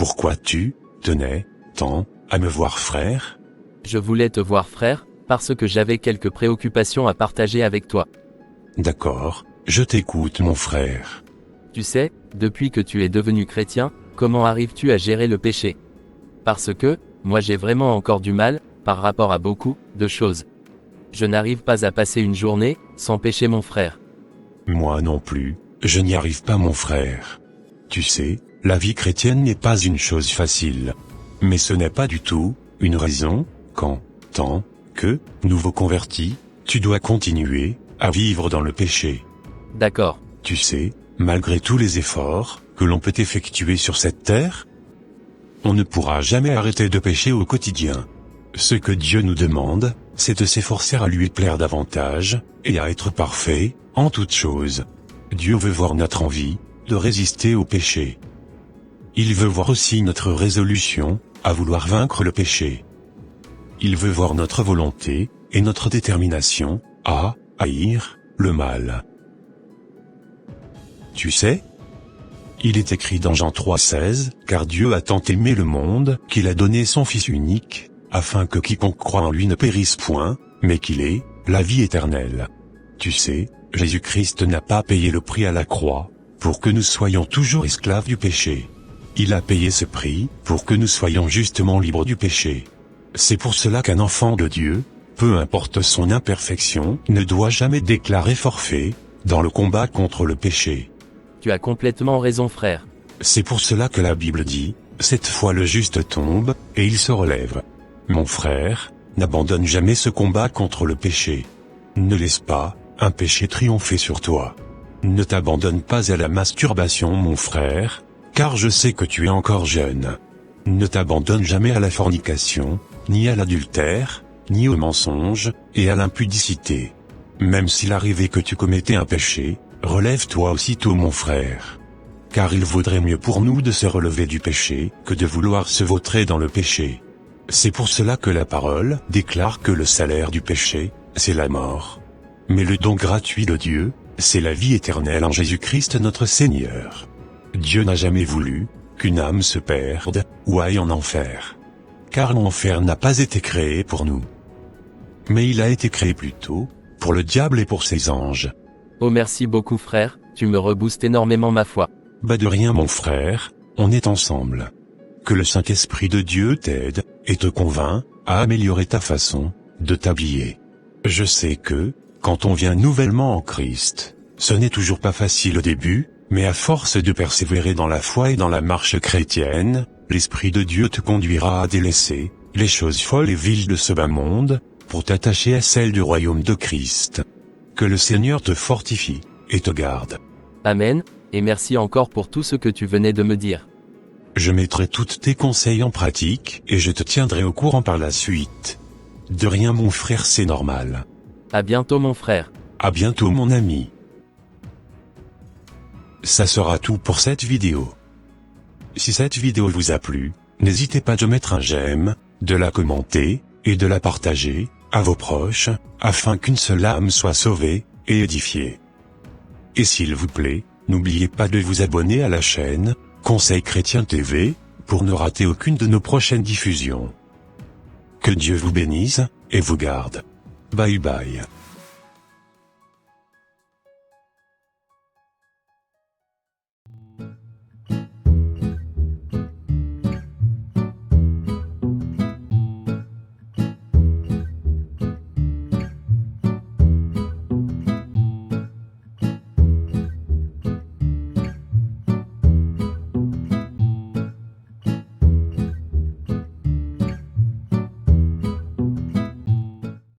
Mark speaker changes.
Speaker 1: Pourquoi tu tenais tant à me voir, frère?
Speaker 2: Je voulais te voir, frère, parce que j'avais quelques préoccupations à partager avec toi.
Speaker 1: D'accord, je t'écoute, mon frère.
Speaker 2: Tu sais, depuis que tu es devenu chrétien, comment arrives-tu à gérer le péché? Parce que, moi j'ai vraiment encore du mal, par rapport à beaucoup de choses. Je n'arrive pas à passer une journée sans pécher, mon frère.
Speaker 1: Moi non plus, je n'y arrive pas, mon frère. Tu sais, la vie chrétienne n'est pas une chose facile. Mais ce n'est pas du tout une raison, tant que, nouveau converti, tu dois continuer à vivre dans le péché.
Speaker 2: D'accord.
Speaker 1: Tu sais, malgré tous les efforts que l'on peut effectuer sur cette terre, on ne pourra jamais arrêter de pécher au quotidien. Ce que Dieu nous demande, c'est de s'efforcer à lui plaire davantage, et à être parfait, en toutes choses. Dieu veut voir notre envie de résister au péché. Il veut voir aussi notre résolution à vouloir vaincre le péché. Il veut voir notre volonté et notre détermination à haïr le mal. Tu sais, il est écrit dans Jean 3,16, « Car Dieu a tant aimé le monde qu'il a donné son Fils unique, afin que quiconque croit en lui ne périsse point, mais qu'il ait la vie éternelle. » Tu sais, Jésus-Christ n'a pas payé le prix à la croix pour que nous soyons toujours esclaves du péché. Il a payé ce prix pour que nous soyons justement libres du péché. C'est pour cela qu'un enfant de Dieu, peu importe son imperfection, ne doit jamais déclarer forfait dans le combat contre le péché.
Speaker 2: Tu as complètement raison, frère.
Speaker 1: C'est pour cela que la Bible dit, « Cette fois le juste tombe, et il se relève. » Mon frère, n'abandonne jamais ce combat contre le péché. Ne laisse pas un péché triompher sur toi. Ne t'abandonne pas à la masturbation, mon frère, car je sais que tu es encore jeune. Ne t'abandonne jamais à la fornication, ni à l'adultère, ni au mensonge, et à l'impudicité. Même s'il arrivait que tu commettais un péché, relève-toi aussitôt, mon frère. Car il vaudrait mieux pour nous de se relever du péché, que de vouloir se vautrer dans le péché. C'est pour cela que la parole déclare que le salaire du péché, c'est la mort. Mais le don gratuit de Dieu, c'est la vie éternelle en Jésus-Christ notre Seigneur. Dieu n'a jamais voulu qu'une âme se perde, ou aille en enfer. Car l'enfer n'a pas été créé pour nous. Mais il a été créé plutôt pour le diable et pour ses anges.
Speaker 2: Oh, merci beaucoup, frère, tu me reboostes énormément ma foi.
Speaker 1: Bah de rien, mon frère, on est ensemble. Que le Saint-Esprit de Dieu t'aide et te convainc à améliorer ta façon de t'habiller. Je sais que, quand on vient nouvellement en Christ, ce n'est toujours pas facile au début, mais à force de persévérer dans la foi et dans la marche chrétienne, l'Esprit de Dieu te conduira à délaisser les choses folles et viles de ce bas monde, pour t'attacher à celles du royaume de Christ. Que le Seigneur te fortifie et te garde.
Speaker 2: Amen, et merci encore pour tout ce que tu venais de me dire.
Speaker 1: Je mettrai tous tes conseils en pratique, et je te tiendrai au courant par la suite. De rien, mon frère, c'est normal.
Speaker 2: À bientôt, mon frère.
Speaker 1: À bientôt, mon ami. Ça sera tout pour cette vidéo. Si cette vidéo vous a plu, n'hésitez pas de mettre un j'aime, de la commenter, et de la partager à vos proches, afin qu'une seule âme soit sauvée et édifiée. Et s'il vous plaît, n'oubliez pas de vous abonner à la chaîne Conseil Chrétien TV, pour ne rater aucune de nos prochaines diffusions. Que Dieu vous bénisse et vous garde. Bye bye.